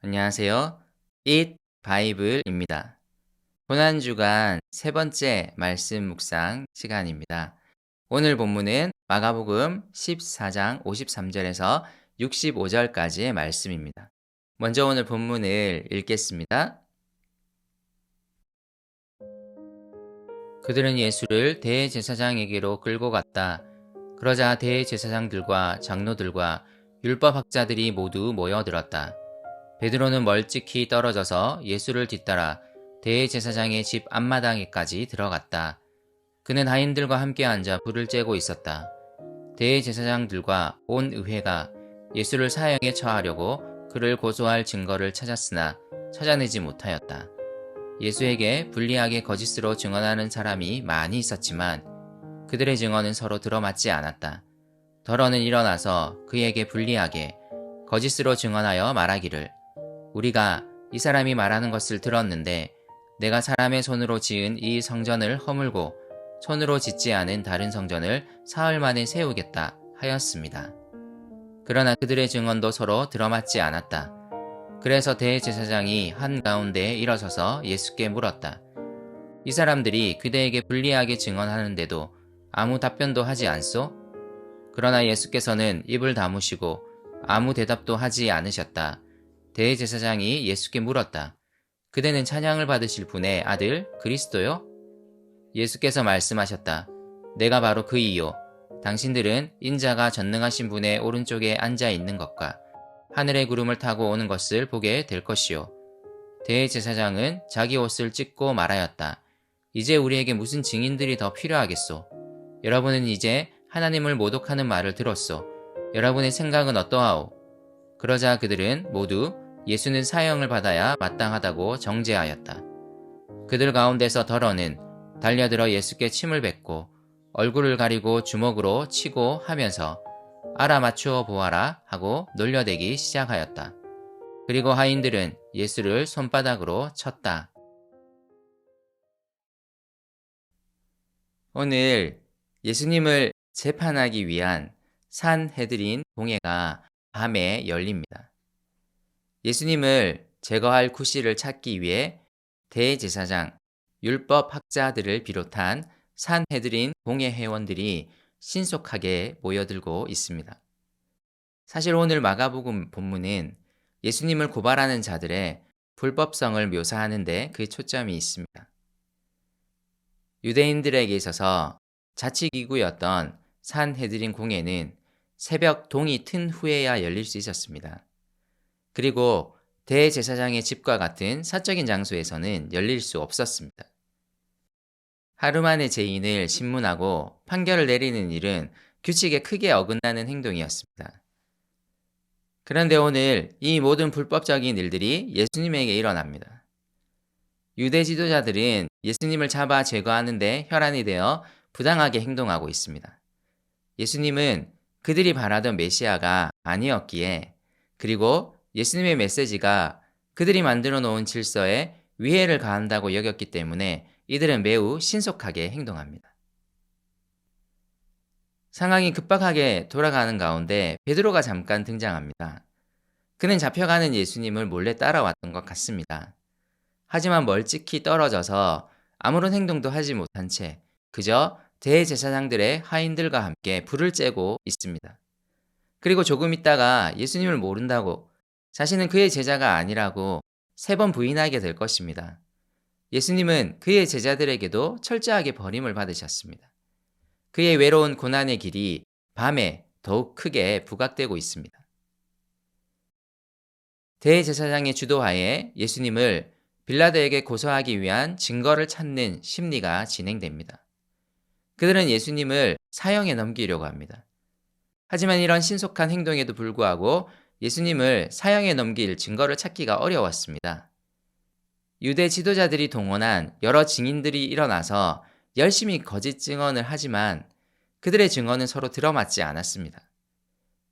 안녕하세요. Eat 바이블입니다. 고난주간 세 번째 말씀 묵상 시간입니다. 오늘 본문은 마가복음 14장 53절에서 65절까지의 말씀입니다. 먼저 오늘 본문을 읽겠습니다. 그들은 예수를 대제사장에게로 끌고 갔다. 그러자 대제사장들과 장로들과 율법학자들이 모두 모여들었다. 베드로는 멀찍이 떨어져서 예수를 뒤따라 대제사장의 집 앞마당에까지 들어갔다. 그는 하인들과 함께 앉아 불을 쬐고 있었다. 대제사장들과 온 의회가 예수를 사형에 처하려고 그를 고소할 증거를 찾았으나 찾아내지 못하였다. 예수에게 불리하게 거짓으로 증언하는 사람이 많이 있었지만 그들의 증언은 서로 들어맞지 않았다. 더러는 일어나서 그에게 불리하게 거짓으로 증언하여 말하기를 우리가 이 사람이 말하는 것을 들었는데 내가 사람의 손으로 지은 이 성전을 허물고 손으로 짓지 않은 다른 성전을 사흘 만에 세우겠다 하였습니다. 그러나 그들의 증언도 서로 들어맞지 않았다. 그래서 대제사장이 한가운데에 일어서서 예수께 물었다. 이 사람들이 그대에게 불리하게 증언하는데도 아무 답변도 하지 않소? 그러나 예수께서는 입을 다무시고 아무 대답도 하지 않으셨다. 대제사장이 예수께 물었다. 그대는 찬양을 받으실 분의 아들 그리스도요? 예수께서 말씀하셨다. 내가 바로 그이요. 당신들은 인자가 전능하신 분의 오른쪽에 앉아 있는 것과 하늘의 구름을 타고 오는 것을 보게 될 것이요. 대제사장은 자기 옷을 찢고 말하였다. 이제 우리에게 무슨 증인들이 더 필요하겠소? 여러분은 이제 하나님을 모독하는 말을 들었소. 여러분의 생각은 어떠하오? 그러자 그들은 모두 예수는 사형을 받아야 마땅하다고 정죄하였다. 그들 가운데서 더러는 달려들어 예수께 침을 뱉고 얼굴을 가리고 주먹으로 치고 하면서 알아맞추어 보아라 하고 놀려대기 시작하였다. 그리고 하인들은 예수를 손바닥으로 쳤다. 오늘 예수님을 재판하기 위한 산헤드린 공회가 밤에 열립니다. 예수님을 제거할 구실을 찾기 위해 대제사장, 율법학자들을 비롯한 산헤드린 공회 회원들이 신속하게 모여들고 있습니다. 사실 오늘 마가복음 본문은 예수님을 고발하는 자들의 불법성을 묘사하는 데 그 초점이 있습니다. 유대인들에게 있어서 자치기구였던 산헤드린 공회는 새벽 동이 튼 후에야 열릴 수 있었습니다. 그리고 대제사장의 집과 같은 사적인 장소에서는 열릴 수 없었습니다. 하루 만에 죄인을 신문하고 판결을 내리는 일은 규칙에 크게 어긋나는 행동이었습니다. 그런데 오늘 이 모든 불법적인 일들이 예수님에게 일어납니다. 유대 지도자들은 예수님을 잡아 제거하는데 혈안이 되어 부당하게 행동하고 있습니다. 예수님은 그들이 바라던 메시아가 아니었기에 그리고 예수님의 메시지가 그들이 만들어 놓은 질서에 위해를 가한다고 여겼기 때문에 이들은 매우 신속하게 행동합니다. 상황이 급박하게 돌아가는 가운데 베드로가 잠깐 등장합니다. 그는 잡혀가는 예수님을 몰래 따라왔던 것 같습니다. 하지만 멀찍이 떨어져서 아무런 행동도 하지 못한 채 그저 대제사장들의 하인들과 함께 불을 쬐고 있습니다. 그리고 조금 있다가 예수님을 모른다고 자신은 그의 제자가 아니라고 3번 부인하게 될 것입니다. 예수님은 그의 제자들에게도 철저하게 버림을 받으셨습니다. 그의 외로운 고난의 길이 밤에 더욱 크게 부각되고 있습니다. 대제사장의 주도하에 예수님을 빌라도에게 고소하기 위한 증거를 찾는 심리가 진행됩니다. 그들은 예수님을 사형에 넘기려고 합니다. 하지만 이런 신속한 행동에도 불구하고 예수님을 사형에 넘길 증거를 찾기가 어려웠습니다. 유대 지도자들이 동원한 여러 증인들이 일어나서 열심히 거짓 증언을 하지만 그들의 증언은 서로 들어맞지 않았습니다.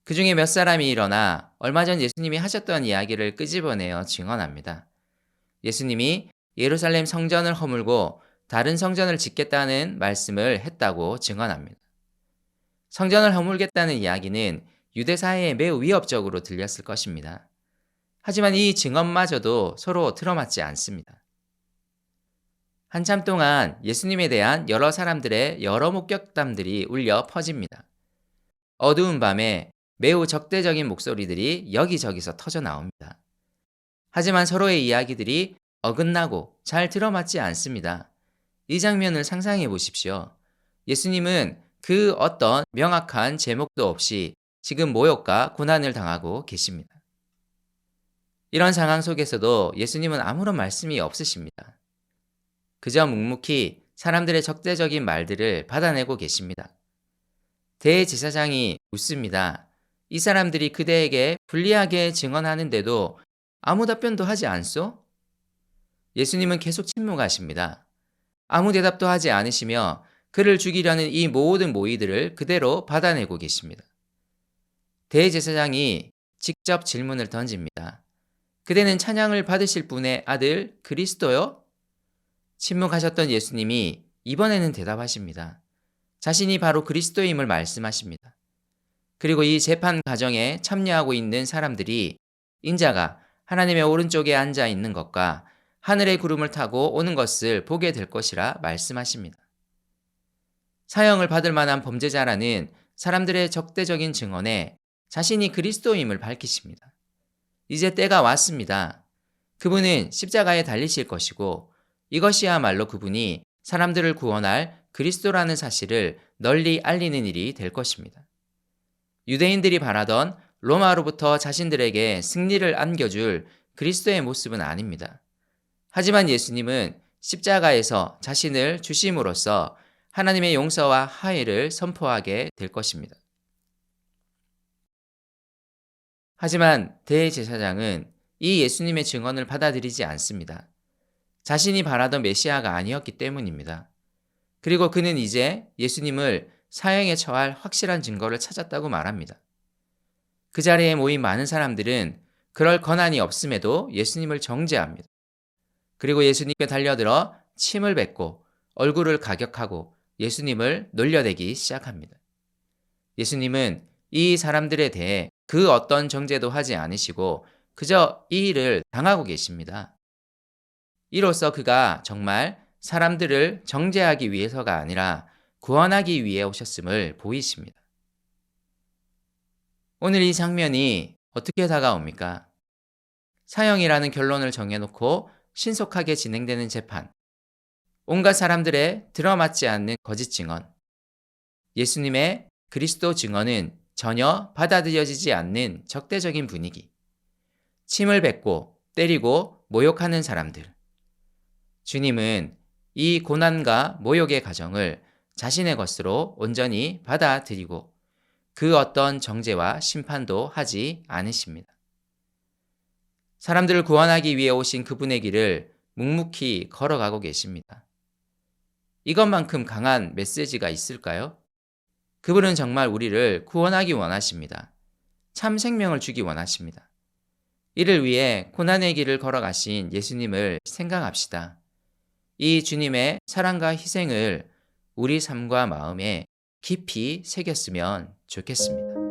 그 중에 몇 사람이 일어나 얼마 전 예수님이 하셨던 이야기를 끄집어내어 증언합니다. 예수님이 예루살렘 성전을 허물고 다른 성전을 짓겠다는 말씀을 했다고 증언합니다. 성전을 허물겠다는 이야기는 유대 사회에 매우 위협적으로 들렸을 것입니다. 하지만 이 증언마저도 서로 틀어맞지 않습니다. 한참 동안 예수님에 대한 여러 사람들의 여러 목격담들이 울려 퍼집니다. 어두운 밤에 매우 적대적인 목소리들이 여기저기서 터져 나옵니다. 하지만 서로의 이야기들이 어긋나고 잘 들어맞지 않습니다. 이 장면을 상상해 보십시오. 예수님은 그 어떤 명확한 제목도 없이 지금 모욕과 고난을 당하고 계십니다. 이런 상황 속에서도 예수님은 아무런 말씀이 없으십니다. 그저 묵묵히 사람들의 적대적인 말들을 받아내고 계십니다. 대제사장이 묻습니다. 이 사람들이 그대에게 불리하게 증언하는데도 아무 답변도 하지 않소? 예수님은 계속 침묵하십니다. 아무 대답도 하지 않으시며 그를 죽이려는 이 모든 모의들을 그대로 받아내고 계십니다. 대제사장이 직접 질문을 던집니다. 그대는 찬양을 받으실 분의 아들 그리스도요? 침묵하셨던 예수님이 이번에는 대답하십니다. 자신이 바로 그리스도임을 말씀하십니다. 그리고 이 재판 과정에 참여하고 있는 사람들이 인자가 하나님의 오른쪽에 앉아 있는 것과 하늘의 구름을 타고 오는 것을 보게 될 것이라 말씀하십니다. 사형을 받을 만한 범죄자라는 사람들의 적대적인 증언에 자신이 그리스도임을 밝히십니다. 이제 때가 왔습니다. 그분은 십자가에 달리실 것이고 이것이야말로 그분이 사람들을 구원할 그리스도라는 사실을 널리 알리는 일이 될 것입니다. 유대인들이 바라던 로마로부터 자신들에게 승리를 안겨줄 그리스도의 모습은 아닙니다. 하지만 예수님은 십자가에서 자신을 주심으로써 하나님의 용서와 화해를 선포하게 될 것입니다. 하지만 대제사장은 이 예수님의 증언을 받아들이지 않습니다. 자신이 바라던 메시아가 아니었기 때문입니다. 그리고 그는 이제 예수님을 사형에 처할 확실한 증거를 찾았다고 말합니다. 그 자리에 모인 많은 사람들은 그럴 권한이 없음에도 예수님을 정죄합니다. 그리고 예수님께 달려들어 침을 뱉고 얼굴을 가격하고 예수님을 놀려대기 시작합니다. 예수님은 이 사람들에 대해 그 어떤 정죄도 하지 않으시고 그저 이 일을 당하고 계십니다. 이로써 그가 정말 사람들을 정죄하기 위해서가 아니라 구원하기 위해 오셨음을 보이십니다. 오늘 이 장면이 어떻게 다가옵니까? 사형이라는 결론을 정해놓고 신속하게 진행되는 재판, 온갖 사람들의 들어맞지 않는 거짓 증언, 예수님의 그리스도 증언은 전혀 받아들여지지 않는 적대적인 분위기, 침을 뱉고 때리고 모욕하는 사람들. 주님은 이 고난과 모욕의 과정을 자신의 것으로 온전히 받아들이고 그 어떤 정죄와 심판도 하지 않으십니다. 사람들을 구원하기 위해 오신 그분의 길을 묵묵히 걸어가고 계십니다. 이것만큼 강한 메시지가 있을까요? 그분은 정말 우리를 구원하기 원하십니다. 참 생명을 주기 원하십니다. 이를 위해 고난의 길을 걸어가신 예수님을 생각합시다. 이 주님의 사랑과 희생을 우리 삶과 마음에 깊이 새겼으면 좋겠습니다.